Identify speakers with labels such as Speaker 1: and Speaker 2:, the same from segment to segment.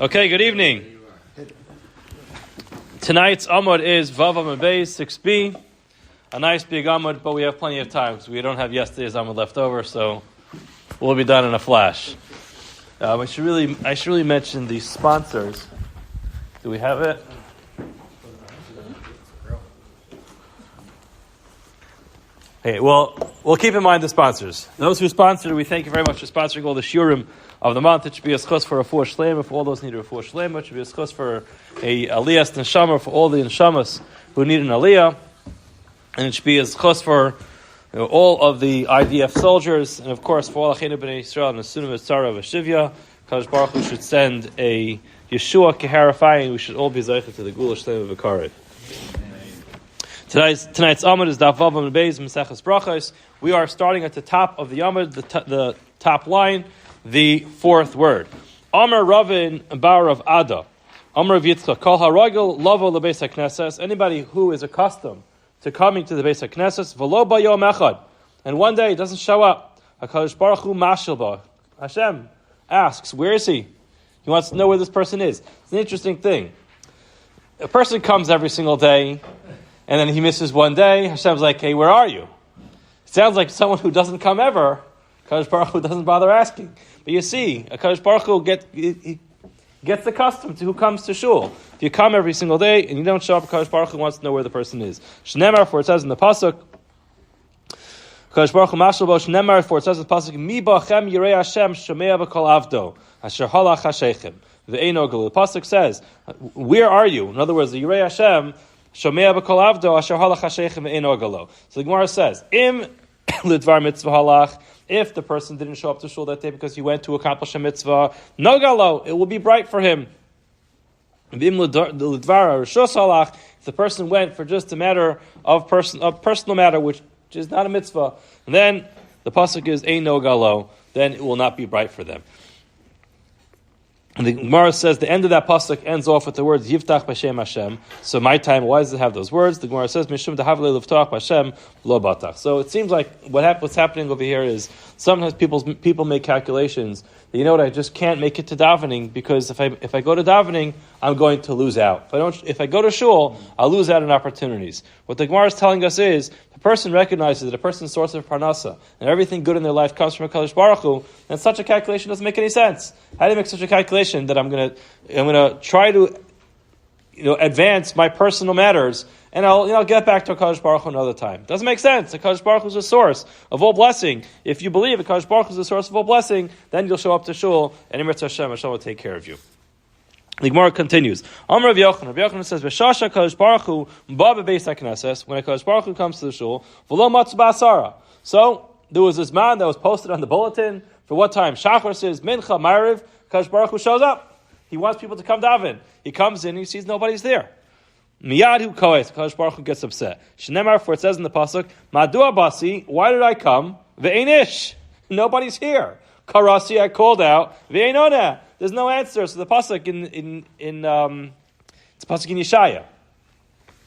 Speaker 1: Okay, good evening. Tonight's Amud is Vav Amud Beis 6b. A nice big Amud, but we have plenty of time because we don't have yesterday's Amud left over, so we'll be done in a flash. I should really mention the sponsors. Do we have it? Okay, well, we'll keep in mind the sponsors. Those who sponsored, we thank you very much for sponsoring all the shiurim of the month. It should be a schus for a full shlema, for all those who need a full shlema. It should be a schus for a aliyah neshama, for all the neshamas who need an aliyah. And it should be a schus for all of the IDF soldiers, and of course for all Achenu B'nai Yisrael and Asunim Etzara V'Shivya. Kadosh Baruch Hu should send a Yeshua Keharifying. We should all be zeicha to the Gula Shlema V'Karev. Tonight's Amud is Daf Vav Amud Beis Maseches Berachos. We are starting at the top of the Amud, the top line, the fourth word. Amar Ravin Bar of Ada. Amar of Yitzchak. Kol haragel lavo lebeis hakneses. Anybody who is accustomed to coming to the Beis HaKnesses, v'lo b'yom echad, and one day he doesn't show up. HaKadosh Baruch Hu mashil ba. Hashem asks, where is he? He wants to know where this person is. It's an interesting thing. A person comes every single day, and then he misses one day. Hashem's like, hey, where are you? It sounds like someone who doesn't come ever. HaKadosh Baruch Hu doesn't bother asking. But you see, HaKadosh Baruch Hu gets accustomed to who comes to shul. If you come every single day and you don't show up, HaKadosh Baruch Hu wants to know where the person is. Shnemar, for it says in the pasuk, HaKadosh Baruch Hu mashal bo shnemar, for it says in the pasuk, Mi ba'chem yirei Hashem shomea v'kol avdo asher halach hashechem ve'eino galu. The pasuk says, where are you? In other words, the yirei Hashem shomea v'kol avdo asher halach hashechem ve'eino galu. So the Gemara says, Im lidvar mitzvah halach. If the person didn't show up to shul that day because he went to accomplish a mitzvah, no galo, it will be bright for him. If the person went for just a matter of personal matter, which is not a mitzvah, and then the pasuk is ein no galo, then it will not be bright for them. And the Gemara says the end of that pasuk ends off with the words Yiftach b'Shem Hashem. So my time, why does it have those words? The Gemara says Mishum dehavle liftach b'Shem lo batach. So it seems like what's happening over here is sometimes people make calculations that, you know what, I just can't make it to davening because if I go to davening, I'm going to lose out. If I go to shul, I'll lose out on opportunities. What the Gemara is telling us is the person recognizes that a person's source of parnasa and everything good in their life comes from HaKadosh Baruch Hu, and such a calculation doesn't make any sense. How do you make such a calculation that I'm going to try to advance my personal matters and I'll get back to HaKadosh Baruch Hu another time? Doesn't make sense. HaKadosh Baruch Hu is the source of all blessing. If you believe HaKadosh Baruch Hu is the source of all blessing, then you'll show up to shul and Eretz Hashem will take care of you. The Gemara continues. Amar Rav Yochanan says, "V'shasha HaKadosh Baruch Hu ba bebeis hakneses." When HaKadosh Baruch Hu comes to the shul, v'lo matzu ba'asara. So there was this man that was posted on the bulletin for what time? Shachar says mincha ma'ariv. HaKadosh Baruch Hu shows up. He wants people to come daven. He comes in, he sees nobody's there. Miyad hu koes. HaKadosh Baruch Hu gets upset. Shnemar, for it says in the pasuk, Madua basi, why did I come? Ve'einish, nobody's here. Karasi, I called out. Ve'einona, there's no answer. So the pasuk in it's pasuk in Yeshaya.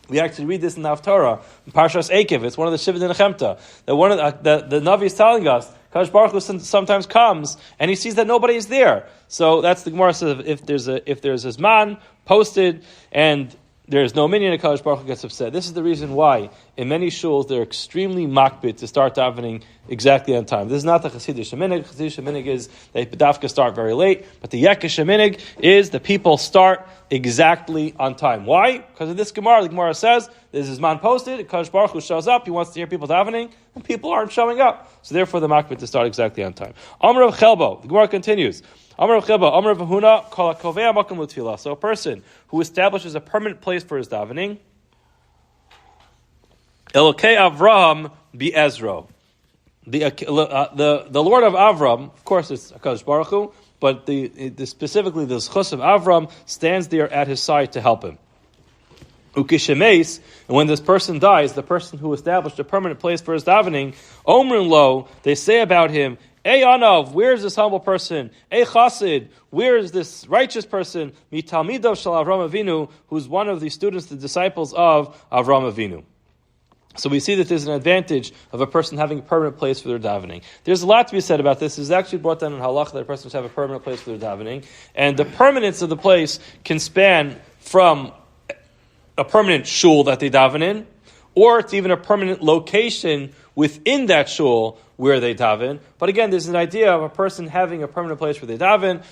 Speaker 1: We actually read this in the Haftarah, in Parshas Ekev. It's one of the Shivot Nechemta. That one of the Navi is telling us, Kadosh Baruch Hu sometimes comes and he sees that nobody is there. So that's the Gemara says if there's a Zman posted and there's no minyan, Kadosh Baruch Hu gets upset. This is the reason why in many shuls they're extremely makbid to start davening exactly on time. This is not the Chassidish Minig. Chassidish Minig is they dafka start very late, but the Yekish Minig is the people start exactly on time. Why? Because of this Gemara. The Gemara says there's a Zman posted. Kadosh Baruch Hu shows up. He wants to hear people davening, and people aren't showing up. So therefore, the makbid to start exactly on time. Amar of Chelbo. The Gemara continues. Amar of Chilba, Amar of Huna, Kol HaKovea Makom L'Tfilah. So a person who establishes a permanent place for his davening, Elokei Avraham Be'ezro. The Lord of Avram, of course it's HaKadosh Baruch Hu, but specifically the Zchus of Avram stands there at his side to help him. Ukishemes, and when this person dies, the person who established a permanent place for his davening, Omrin Lo, they say about him, Ey Anav, where is this humble person? Ey Chassid, where is this righteous person? Mitalmidav Shel Avram Avinu, who's one of the students, the disciples of Avram Avinu. So we see that there's an advantage of a person having a permanent place for their davening. There's a lot to be said about this. It's actually brought down in halacha that a person should have a permanent place for their davening. And the permanence of the place can span from a permanent shul that they daven in, or it's even a permanent location within that shul where they daven. But again, there's an idea of a person having a permanent place where they daven.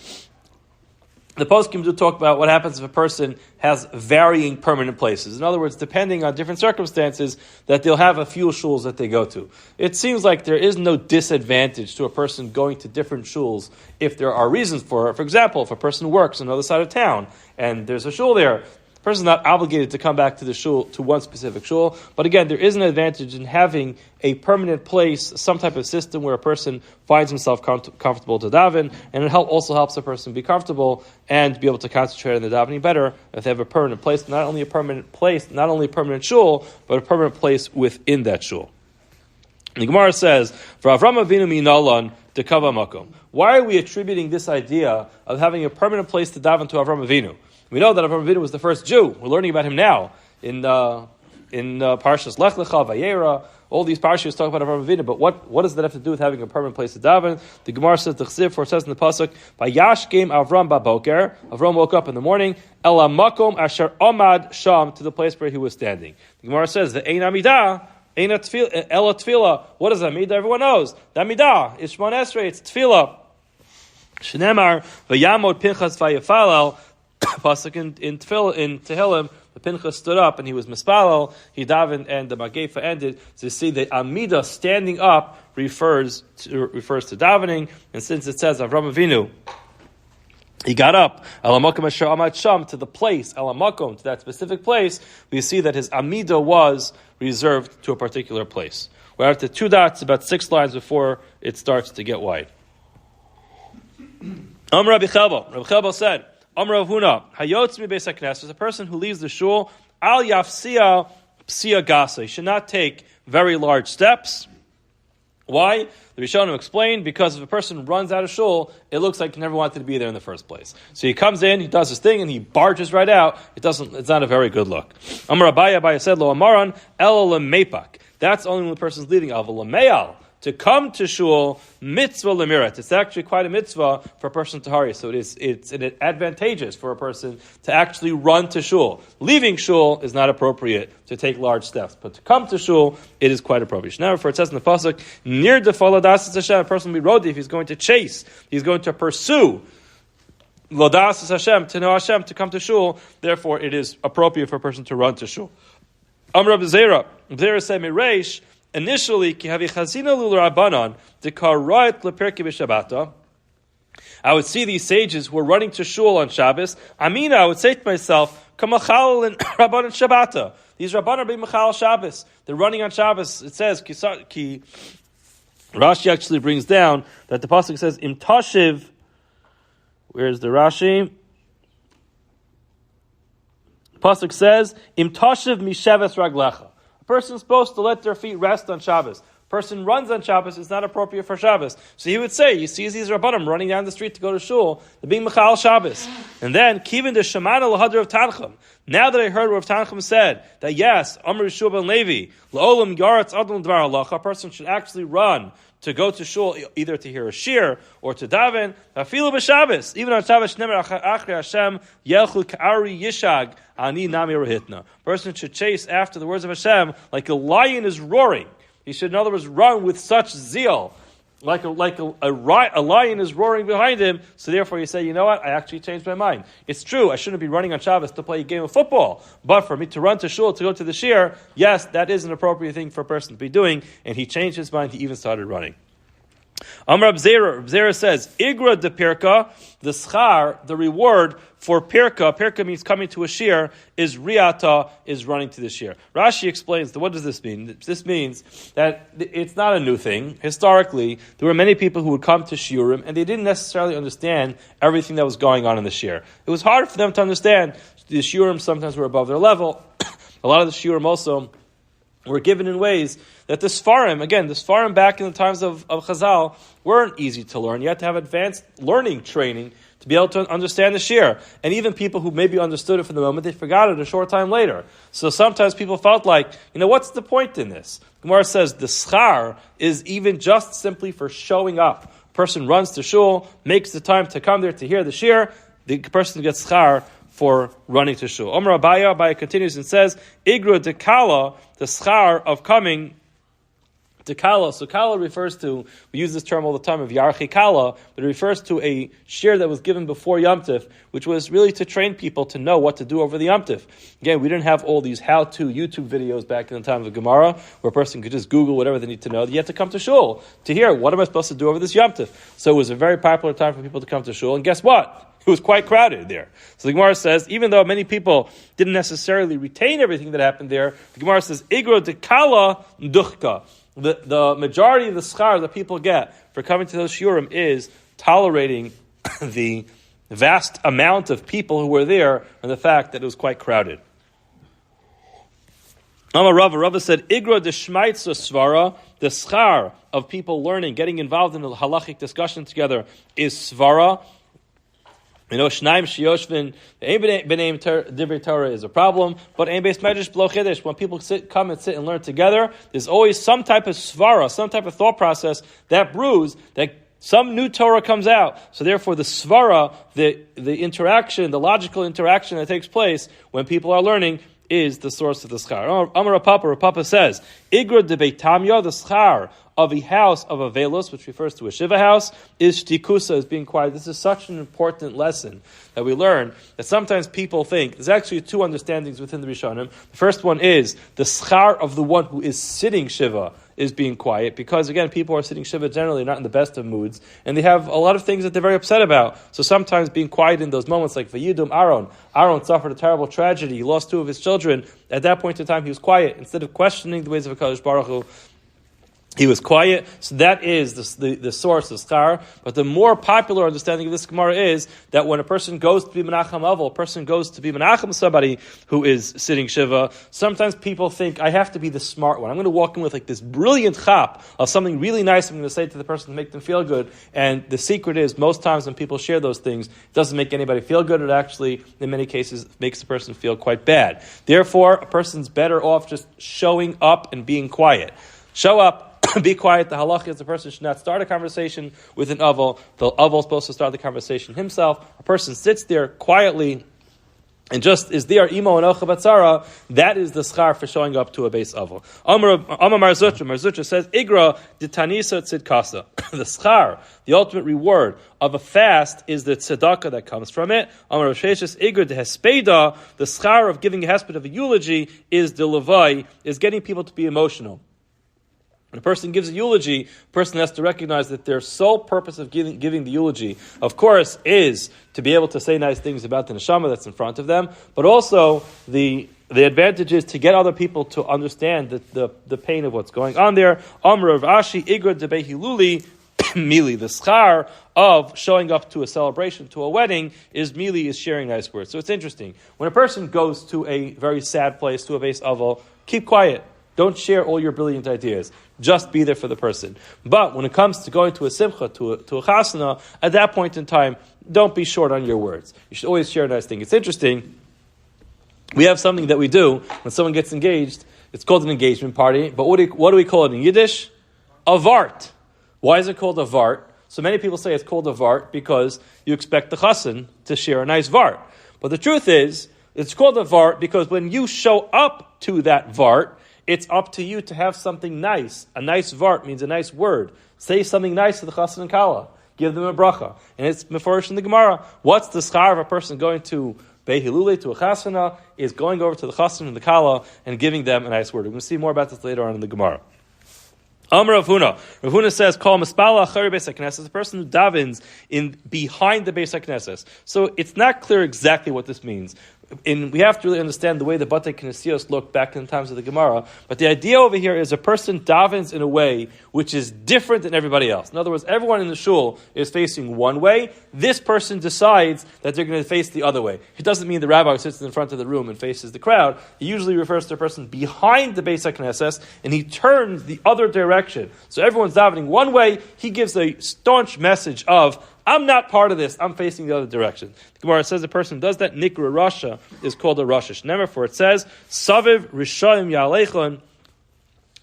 Speaker 1: The poskim do talk about what happens if a person has varying permanent places. In other words, depending on different circumstances, that they'll have a few shuls that they go to. It seems like there is no disadvantage to a person going to different shuls if there are reasons for it. For example, if a person works on the other side of town and there's a shul there, the person is not obligated to come back to the shul, to one specific shul. But again, there is an advantage in having a permanent place, some type of system where a person finds himself comfortable to daven, and it also helps a person be comfortable and be able to concentrate on the davening better if they have a permanent place, not only a permanent place, not only a permanent shul, but a permanent place within that shul. The Gemara says, "For Avram Avinu minalan dekava makom." Why are we attributing this idea of having a permanent place to daven to Avram Avinu? We know that Avram Avinu was the first Jew. We're learning about him now in Parshas Lech Lecha, Vayera. All these parshas talk about Avram Avinu, but what does that have to do with having a permanent place to daven? The Gemara says, the Chsiv, for it says in the pasuk, "Vayashkem Avram baboker." Avram woke up in the morning, "Ela makom asher omad sham," to the place where he was standing. The Gemara says, "The ein amidah, ein ela tefillah." What is amidah? Everyone knows. The amidah is Shmon Esrei. It's tefillah. Shnemar vayamod Pinchas vayafalel. Pasuk in Tehillim, the Pinchas stood up and he was mispalel, he davened, and the Magefa ended. So you see the Amida standing up refers to davening, and since it says Avram Avinu, he got up, Alamakom asher amad sham, to the place, Alamakom, to that specific place, we see that his Amida was reserved to a particular place. We're at the 2 dots, about 6 lines before it starts to get wide. Rabbi Chelbo said, Amr Avuna, Hayotz mi beis hakneses, is a person who leaves the shul, al yafsia psia gasa. He should not take very large steps. Why? The Rishonim explained, because if a person runs out of shul, it looks like he never wanted to be there in the first place. So he comes in, he does his thing, and he barges right out. It's not a very good look. Amr Abaya said, Lo Amaran el lemepak. That's only when the person's leaving. Al lemeal. To come to shul, mitzvah lemirat. It's actually quite a mitzvah for a person to hurry. So it's advantageous for a person to actually run to shul. Leaving shul is not appropriate to take large steps, but to come to shul, it is quite appropriate. Now, for it says in the pasuk, near the faladas Hashem, a person will be rodi if he's going to chase, he's going to pursue. Lodas Hashem, to know Hashem, to come to shul. Therefore, it is appropriate for a person to run to shul. Amr B'Zera said, Mireish. Initially, I would see these sages who were running to shul on Shabbos. Amina, I would say to myself, Kamachal and Rabban and Shabbata. These Rabban are being Machal Shabbos. They're running on Shabbos. It says, Rashi actually brings down that the pasuk says, Im Tashiv. Where's the Rashi? The pasuk says, Im Tashiv misheves raglecha. Person is supposed to let their feet rest on Shabbos. Person runs on Shabbos, it's not appropriate for Shabbos. So he would say, you see these Rabbanim running down the street to go to shul, they're being Mechal Shabbos. And then, Kivin de Shemana l'hadr of Tanchum. Now that I heard what Tanchum said, that yes, Amr Yeshua ben Levi, l'olam yaretz adon dvar halacha, a person should actually run to go to shul, either to hear a shir or to daven. Afilu b'Shabbos, even on Shabbos, nemer achri Hashem yelchu k'ari yishag ani nami rohitna. Person should chase after the words of Hashem like a lion is roaring. He should, in other words, run with such zeal, like a lion is roaring behind him. So therefore, you say, you know what? I actually changed my mind. It's true. I shouldn't be running on Shabbos to play a game of football, but for me to run to shul to go to the shir, yes, that is an appropriate thing for a person to be doing. And he changed his mind. He even started running. Amr Zera says, Igra de Pirka, the schar, the reward for Pirka means coming to a shir, is Riata, is running to the shir. Rashi explains, what does this mean? This means that it's not a new thing. Historically, there were many people who would come to shiurim, and they didn't necessarily understand everything that was going on in the shir. It was hard for them to understand. The shiurim sometimes were above their level. A lot of the shiurim also were given in ways that the Sfarim back in the times of Chazal weren't easy to learn. You had to have advanced learning training to be able to understand the shir. And even people who maybe understood it for the moment, they forgot it a short time later. So sometimes people felt like, what's the point in this? Gemara says the schar is even just simply for showing up. A person runs to shul, makes the time to come there to hear the shir, the person gets schar for running to shul. Omer Abaya continues and says, Igra dekala, the schar of coming to kala. So kala refers to, we use this term all the time of yarchi kala, but it refers to a shir that was given before Yom Tif, which was really to train people to know what to do over the Yom Tif. Again, we didn't have all these how-to YouTube videos back in the time of the Gemara, where a person could just Google whatever they need to know. You had to come to shul to hear, what am I supposed to do over this Yom Tif? So it was a very popular time for people to come to shul, and guess what? It was quite crowded there. So the Gemara says, even though many people didn't necessarily retain everything that happened there, the Gemara says, Igro dekala duchka. The majority of the schar that people get for coming to those shiurim is tolerating the vast amount of people who were there and the fact that it was quite crowded. Amar Rava said, Igro deshmaitza svara, the schar of people learning, getting involved in a halachic discussion together is svara. Shnaim shiyoshvin, b'neim divrei Torah is a problem, but ein beis medrash b'lo chiddush, when people come and sit and learn together, there's always some type of svara, some type of thought process that brews, that some new Torah comes out. So therefore the svara, the interaction, the logical interaction that takes place when people are learning, is the source of the schar. Amar Rapapa says, Igra de Beitamya, the schar of a house of a velos, which refers to a shiva house, is shtikusa, is being quiet. This is such an important lesson that we learn that sometimes people think, there's actually two understandings within the Rishonim. The first one is the schar of the one who is sitting shiva is being quiet, because again, people are sitting shiva generally not in the best of moods, and they have a lot of things that they're very upset about. So sometimes being quiet in those moments, like Vayidum Aaron suffered a terrible tragedy, he lost 2 of his children. At that point in time, he was quiet. Instead of questioning the ways of HaKadosh Baruch Hu, he was quiet. So that is the source of schar. But the more popular understanding of this Gemara is that when a person goes to be Menachem Avel, a person goes to be Menachem somebody who is sitting Shiva, sometimes people think, I have to be the smart one. I'm going to walk in with like this brilliant chap of something really nice I'm going to say to the person to make them feel good. And the secret is, most times when people share those things, it doesn't make anybody feel good. It actually, in many cases, makes the person feel quite bad. Therefore, a person's better off just showing up and being quiet. Show up. Be quiet. The halacha is the person should not start a conversation with an aval. The aval is supposed to start the conversation himself. A person sits there quietly and just is there, imo and ocha batzara. That is the schar for showing up to a base aval. Amar Marzutra says, Igra ditanisa tzidkasa. The schar, the ultimate reward of a fast, is the tzedakah that comes from it. Amar Sheshes Igra de hespeda. The schar of giving a hesped of a eulogy is the levai, is getting people to be emotional. When a person gives a eulogy, a person has to recognize that their sole purpose of giving the eulogy, of course, is to be able to say nice things about the neshama that's in front of them, but also the advantage is to get other people to understand the pain of what's going on there. Amr of Ashi, Igra de Behiluli, Mili, the schar of showing up to a celebration, to a wedding, is Mili, is sharing nice words. So it's interesting. When a person goes to a very sad place, to a base aval, keep quiet. Don't share all your brilliant ideas. Just be there for the person. But when it comes to going to a simcha, to a chasana, at that point in time, don't be short on your words. You should always share a nice thing. It's interesting. We have something that we do when someone gets engaged. It's called an engagement party. But what do we call it in Yiddish? A vart. Why is it called a vart? So many people say it's called a vart because you expect the chassan to share a nice vart. But the truth is, it's called a vart because when you show up to that vart, it's up to you to have something nice. A nice vart means a nice word. Say something nice to the chassan and kala. Give them a bracha. And it's meforish in the Gemara. What's the schar of a person going to Behilule, to a chasana, is going over to the chassan and the kala and giving them a nice word. We're going to see more about this later on in the Gemara. Amar Rav Huna says, "Call mispala achari beis hakneses," the person who davens in behind the beis hakneses. So it's not clear exactly what this means. And we have to really understand the way the Batei Knesios looked back in the times of the Gemara. But the idea over here is a person davens in a way which is different than everybody else. In other words, everyone in the shul is facing one way. This person decides that they're going to face the other way. It doesn't mean the rabbi sits in the front of the room and faces the crowd. It usually refers to a person behind the Beis HaKnesses, and he turns the other direction. So everyone's davening one way. He gives a staunch message of, I'm not part of this. I'm facing the other direction. The Gemara says the person who does that, Nikra Rasha, is called a Rasha. Never, for it says, Saviv Rishayim Ya'alechon,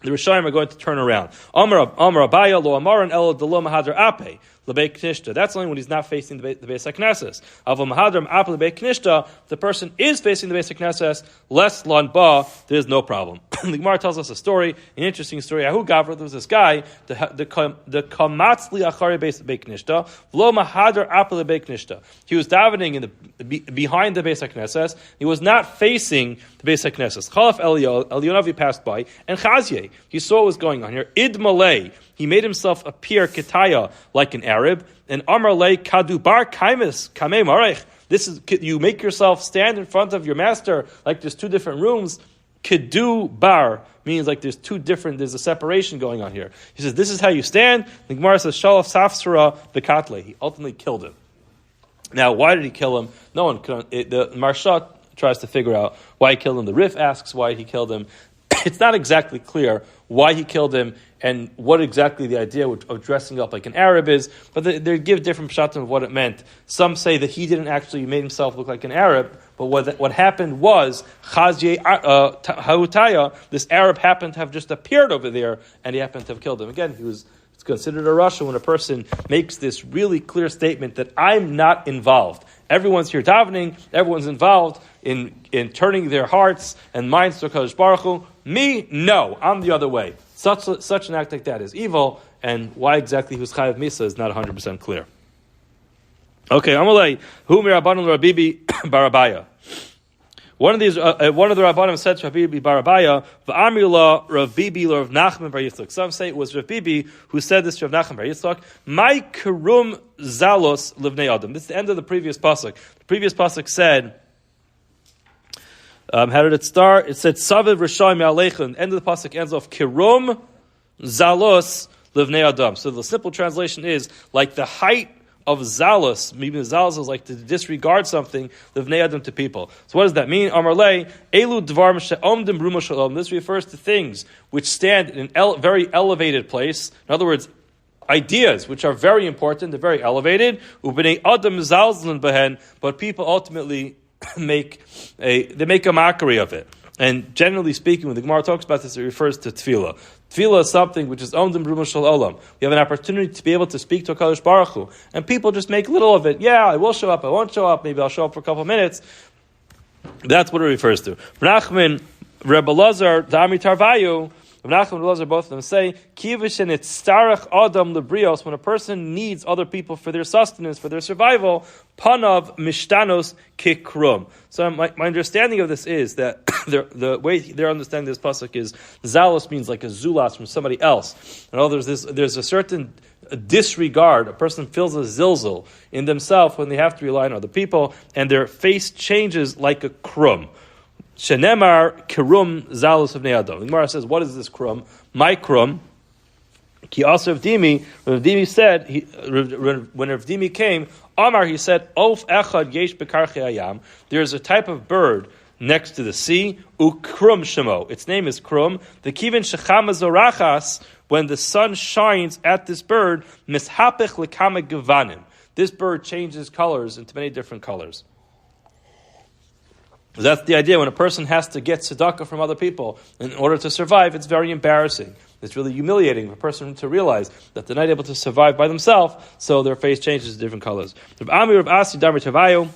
Speaker 1: the Rishayim are going to turn around. Amar Abaya lo Amaran El Delo Mahadar Ape Lebei Knishta. That's only when he's not facing the Beis HaKnesses. Aval Mahadar Ape Lebei Knishta. The person is facing the Beis HaKnesses. Less Lan Ba. There's no problem. The Gemara tells us a story, an interesting story. Ahu Gavra, there was this guy, the Kamatzli Achari Beis Knishta, Lo Mahadar Ape Lebei Knishta. He was davening behind the Beis HaKnesses. He was not facing the Beis HaKnesses. Chalaf Elionavi passed by, and Chazye, he saw what was going on here. Id Malay, he made himself appear Ketaya like an Arab, and Amar Le Kadubar Kaimis Kamei Marech. This is, you make yourself stand in front of your master like there's two different rooms. Kedu bar means like there's a separation going on here. He says, this is how you stand. The Gemara says, Shalaf Safsura Bekatle. He ultimately killed him. Now, why did he kill him? No one could. The Marsha tries to figure out why he killed him. The Rif asks why he killed him. It's not exactly clear why he killed him and what exactly the idea of dressing up like an Arab is, but they give different pshatim of what it meant. Some say that he didn't actually make himself look like an Arab, but what happened was Chazye Hautaya, this Arab happened to have just appeared over there, and he happened to have killed him. Again, it's considered a Rasha when a person makes this really clear statement that I'm not involved. Everyone's here davening, everyone's involved in turning their hearts and minds to HaKadosh Baruch Hu. Me, no, I'm the other way. Such an act like that is evil, and why exactly he was Chayav Misa is not 100% clear. Okay, Amalei, Hu Mirabanan Rabibi Barabaya. One of the Rabbanim said to Rabbi Barabaya, "V'amila Rav Bibi Rav Nachman Bar Yitzchak." Some say it was Rav Bibi who said this to Rav Nachman Bar Yitzchak. My karum zalos livnei adam. This is the end of the previous pasuk. The previous pasuk said, how did it start? It said Saviv Rishayim Ya'alechon. The end of the pasuk ends off Kirum Zalos Livnei Adam. So the simple translation is like the height of Zalos. Maybe Zalos is like to disregard something, Livnei Adam to people. So what does that mean? Amar Le Elu Dvar She'omdim Bruma Shalom. This refers to things which stand in a very elevated place. In other words, ideas which are very important, they're very elevated. Ubnei Adam Zalzlan Behen, but people ultimately make a mockery of it. And generally speaking, when the Gemara talks about this, it refers to tefillah. Tefillah is something which is owned in Bruma Shel Olam. We have an opportunity to be able to speak to HaKadosh Baruch Hu, and people just make little of it. Yeah, I will show up, I won't show up, maybe I'll show up for a couple of minutes. That's what it refers to. Nachman, Rebbe Lazar, Dami Tarvayu, Nachman and Lazar, both of them say, Kivishin itzarech adam lebrios, when a person needs other people for their sustenance, for their survival, panav mishtanos kikrum. So my understanding of this is that the way they're understanding this pasuk is zalos means like a zulas from somebody else. And there's a certain disregard. A person feels a zilzal in themselves when they have to rely on other people, and their face changes like a krum. Shenemar Kirum Zalus of Ne'adam. The Gemara says, what is this Krum? My Krum. Ki also Rav Dimi, Rav Dimi said, when Rav Dimi came, Amar, he said, Of Echad Yesh Bekarche Hayam. There's a type of bird next to the sea, Ukrum Shemo. Its name is Krum. The Kivin Shechama Zorachas, when the sun shines at this bird, Mishapech Lekama Gevanim. This bird changes colors into many different colors. That's the idea. When a person has to get tzedakah from other people in order to survive, it's very embarrassing. It's really humiliating for a person to realize that they're not able to survive by themselves, so their face changes to different colors. Rav Ami, Rav Asi, Damar Tavayo,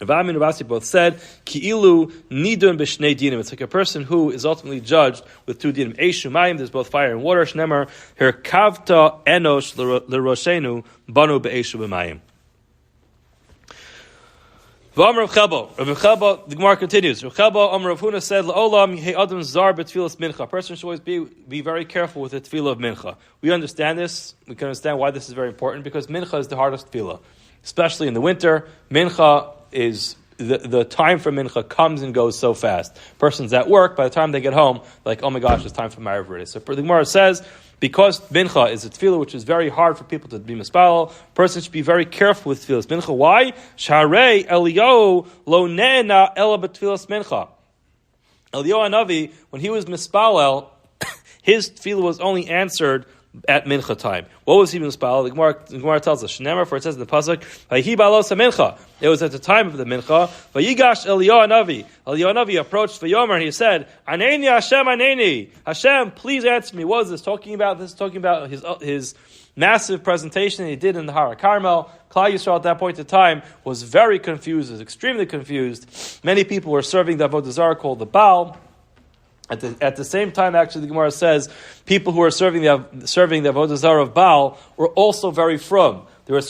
Speaker 1: Rav Ami and Rav Asi both said, Ki'ilu nidun b'shnei dinim. It's like a person who is ultimately judged with two dinim. Eishu mayim, there's both fire and water. Shnemer, her kavta enosh l'roshenu, banu be'eshu b'mayim. V'amar Rav Chabo, the Gemara continues. Rav Chabo, Amar Rav Huna said, "La'olam hey adam zar b'tfilas mincha." A person should always be very careful with the tefillah of mincha. We understand this. We can understand why this is very important, because mincha is the hardest tefillah, especially in the winter. Mincha is the time for mincha comes and goes so fast. Person's at work, by the time they get home, like, oh my gosh, it's time for Ma'ariv already. So the Gemara says, because mincha is a tefillah which is very hard for people to be mispal, person should be very careful with tefillas mincha. Why? Sharei Eliyahu lo ne'ena ela b'tefillas mincha. Eliyahu Hanavi, when he was mispalel, his tefillah was only answered at mincha time. What was he mispal? The Gemara tells us, Shnemer, for it says in the pasuk, Vayhi balos mincha. It was at the time of the mincha. Vayigash Eliyahu Navi. Eliyahu Navi approached Vayomer and he said, Aneni Hashem, Aneni. Hashem, please answer me. What is this talking about? This is talking about his massive presentation that he did in the Har Carmel. Klal Yisrael at that point in time was very confused, was extremely confused. Many people were serving the avodah zarah called the Baal. At the same time, actually, the Gemara says people who were serving the avodah zarah of Baal were also very frum. They were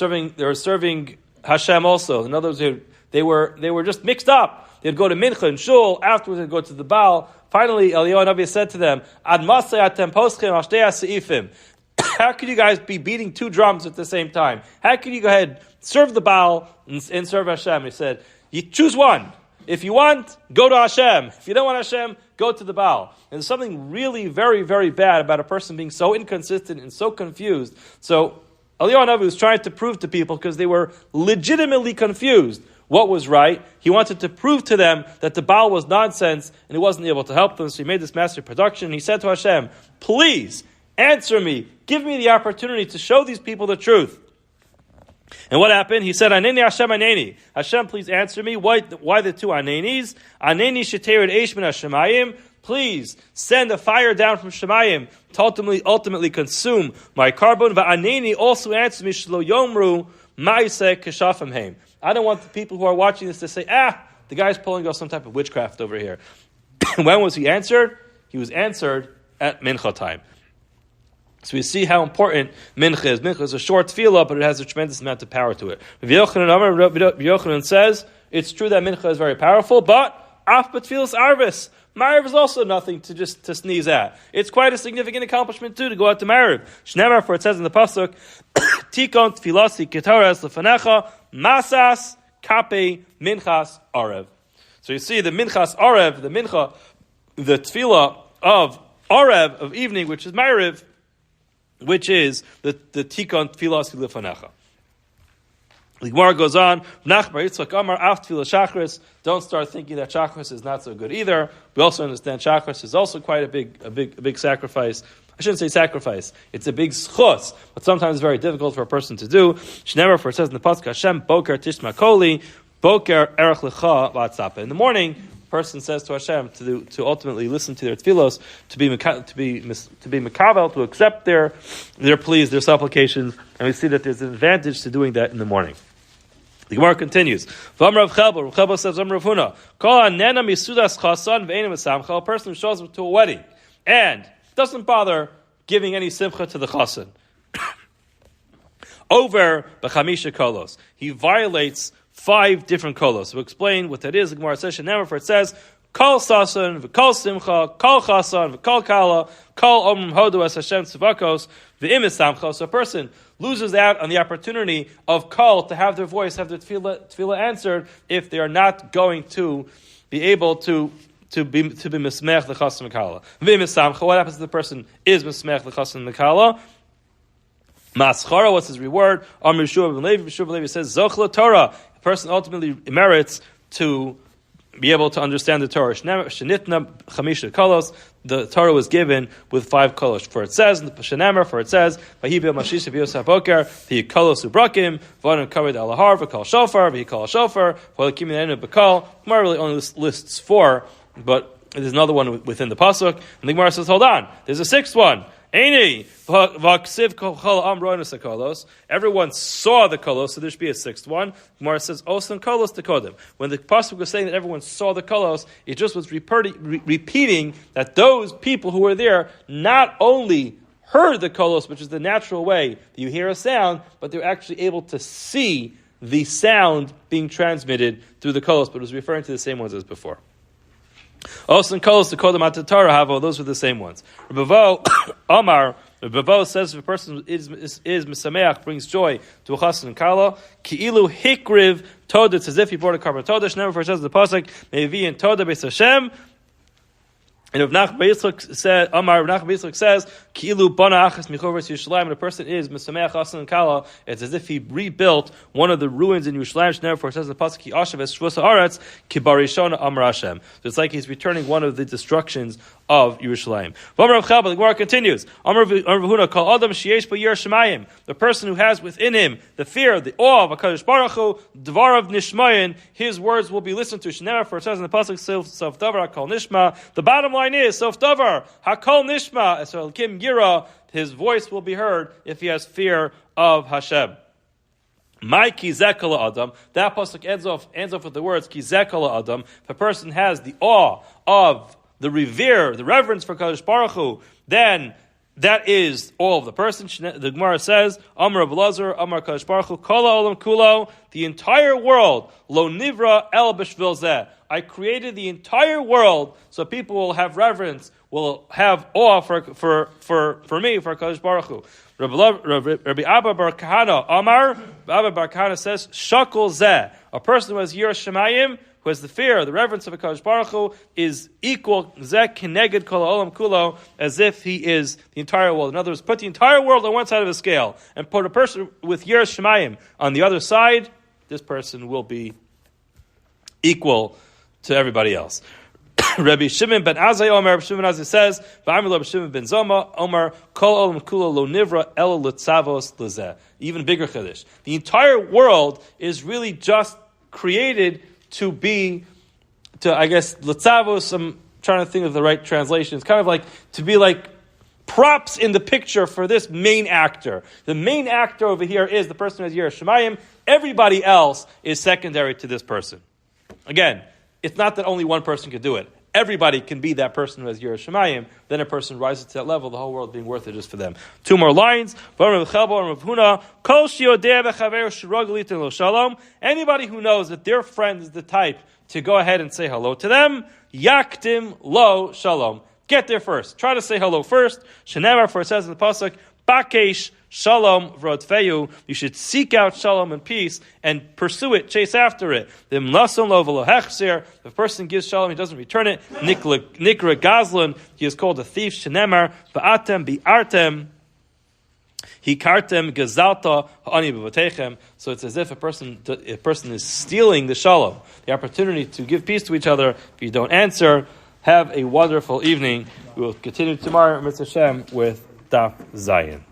Speaker 1: serving Hashem also. In other words, they were just mixed up. They'd go to Mincha and Shul. Afterwards, they'd go to the Baal. Finally, Eliyahu Navi said to them, Ad masei atem poschem al shtei seifim. How could you guys be beating two drums at the same time? How could you go ahead, serve the Baal and serve Hashem? He said, you choose one. If you want, go to Hashem. If you don't want Hashem, go to the Baal. And there's something really very, very bad about a person being so inconsistent and so confused. So Eliyahu Navi was trying to prove to people, because they were legitimately confused, what was right. He wanted to prove to them that the Baal was nonsense and he wasn't able to help them. So he made this massive production. He said to Hashem, please answer me. Give me the opportunity to show these people the truth. And what happened? He said, Aneni Hashem, Aneni. Hashem, please answer me. Why the two Anenis? Aneni shetered eish min hashemayim. Please send a fire down from Shemayim to ultimately consume my carbon. But Aneni also answers me, Shlo Yomru Ma'iseh Keshafim Heim. I don't want the people who are watching this to say, the guy's pulling off some type of witchcraft over here. When was he answered? He was answered at Mincha time. So we see how important Mincha is. Mincha is a short tefillah, but it has a tremendous amount of power to it. Rabbi Yochanan says, it's true that Mincha is very powerful, but af b'tfilas arvis. Ma'ariv is also nothing to sneeze at. It's quite a significant accomplishment too to go out to Ma'ariv. Shnemer, for it says in the pasuk, Tikon tfilasi ketoras lefanecha masas kape minchas arev. So you see the minchas arev, the mincha, the tefillah of arev, of evening, which is Ma'ariv, which is the tikon tefillah lefanecha. The Gemara goes on, don't start thinking that Shachris is not so good either. We also understand Shachris is also quite a big sacrifice. I shouldn't say sacrifice. It's a big schos, but sometimes it's very difficult for a person to do. Shnemer, for it says in the pasuk, Hashem boker tishma koli, boker erech lecha v'atzapa. In the morning, a person says to Hashem to ultimately listen to their tefillos, to be mekavel, to accept their pleas, their supplications, and we see that there's an advantage to doing that in the morning. The Gemara continues. Rav Chelba says, Rav Huna, a person who shows up to a wedding and doesn't bother giving any simcha to the chassan. Over b'chamisha kolos. He violates 5 different kolos. We'll explain what that is. The Gemara says, for it says, Kol sasan, v'kol simcha, kol chasan, v'kol kala, kol omrim hodu es Hashem tzivakos, v'im esamcha. So a person loses out on the opportunity of kol to have their voice, have their tefillah answered, if they are not going to be able to be mismech the chasan v'kala. V'im esamcha. What happens if the person is mismech the chasan v'kala? Maschara, what's his reward? Amr Yeshua ben Levi. Yeshua ben Levi says, Zoch Torah. The person ultimately merits to be able to understand the Torah. Shenitna chamisha kolos. The Torah was given with 5 kolos. For it says, for it says, Vahibil mashisha v'yos haboker, v'hi kolos ubrakim, v'onu kavid alahar, v'kol shofar, v'hi kol shofar, v'holakim yinenu b'kol. Gemara really only lists 4, but there's another one within the pasuk. And the Gemara says, hold on, there's a 6th one. Everyone saw the kolos, so there should be a 6th one. Gemara says, Osan kolos tekodim. When the pasuk was saying that everyone saw the kolos, it just was repeating that those people who were there not only heard the kolos, which is the natural way that you hear a sound, but they were actually able to see the sound being transmitted through the kolos, but it was referring to the same ones as before. Osan kolos to kodem atatara havo. Those were the same ones. Rabbi Omar. Rabbi says if a person is misameach, brings joy to a chasan and kala, ki'ilu hikriv toda. It's as if he brought a carbon toda. Shnever for says the pasuk mevi and toda beis Hashem. And Rav Nachman says, Ki'ilu bana achas michoros Yerushalayim. When a person is misameach chasan and kala, it's as if he rebuilt one of the ruins in Yerushalayim. Therefore, it says in the pasuk, Ki ashav es shvus haaretz, ki barishona amar Hashem. So it's like he's returning one of the destructions of Yerushalayim. The Gemara continues. The person who has within him the fear, the awe of HaKadosh Baruch Hu, Dvarav Nishmayin, his words will be listened to. For it says in the pasuk, Sof Davar HaKol Nishma. The bottom line is, Sof Davar HaKol Nishma. So Kim Gira, his voice will be heard if he has fear of Hashem. My kizekala adam. That pasuk ends off with the words kizekala adam. If a person has the awe of the revere, the reverence for Kadosh Baruch Hu, then that is all of the person. The Gemara says, Amar Rabbi Lazar, Amar Kadosh Baruch Hu, Kol Olam Kulo, the entire world, Lo Nivra El B'Shvil Zeh. I created the entire world so people will have reverence, will have awe for me, for Kadosh Baruch Hu. Rabbi Abba Bar Kahana, Amar, Abba Bar Kahana says, Shakol Zeh, a person who has Yirah Shemayim, who has the fear, the reverence of HaKadosh Baruch Hu, is equal, Zeh Keneged Kol Olam Kulo, as if he is the entire world. In other words, put the entire world on one side of the scale, and put a person with Yirah Shemayim on the other side, this person will be equal to everybody else. Rabbi Shimon ben Azai Omer, Rabbi Shimon ben Azai says, V'amir Rabbi Shimon ben Zoma Omer, Kol Olam Kulo Lo Nivra El Litzavos Lezeh. Even bigger chiddush. The entire world is really just created to be, I guess, Litzavos, I'm trying to think of the right translation. It's kind of like, to be like props in the picture for this main actor. The main actor over here is the person who has Yirah Shemayim. Everybody else is secondary to this person. Again, it's not that only one person could do it. Everybody can be that person who has Yirah Shemayim. Then a person rises to that level, the whole world being worth it just for them. Two more lines. Anybody who knows that their friend is the type to go ahead and say hello to them, yaktim lo shalom. Get there first. Try to say hello first. Shenemar, for it says in the pasuk, bakesh shalom v'rodfeyu. You should seek out shalom and peace and pursue it, chase after it. The mlason lo v'lo hechser. If a person gives shalom, he doesn't return it. Nikra gazlan. He is called a thief. Shenemar v'atem bi'artem. Hikartem gezalta ha'ani b'vatechem. So it's as if a person is stealing the shalom, the opportunity to give peace to each other. If you don't answer, have a wonderful evening. We will continue tomorrow, Mr. Hashem, with Daf Zayin.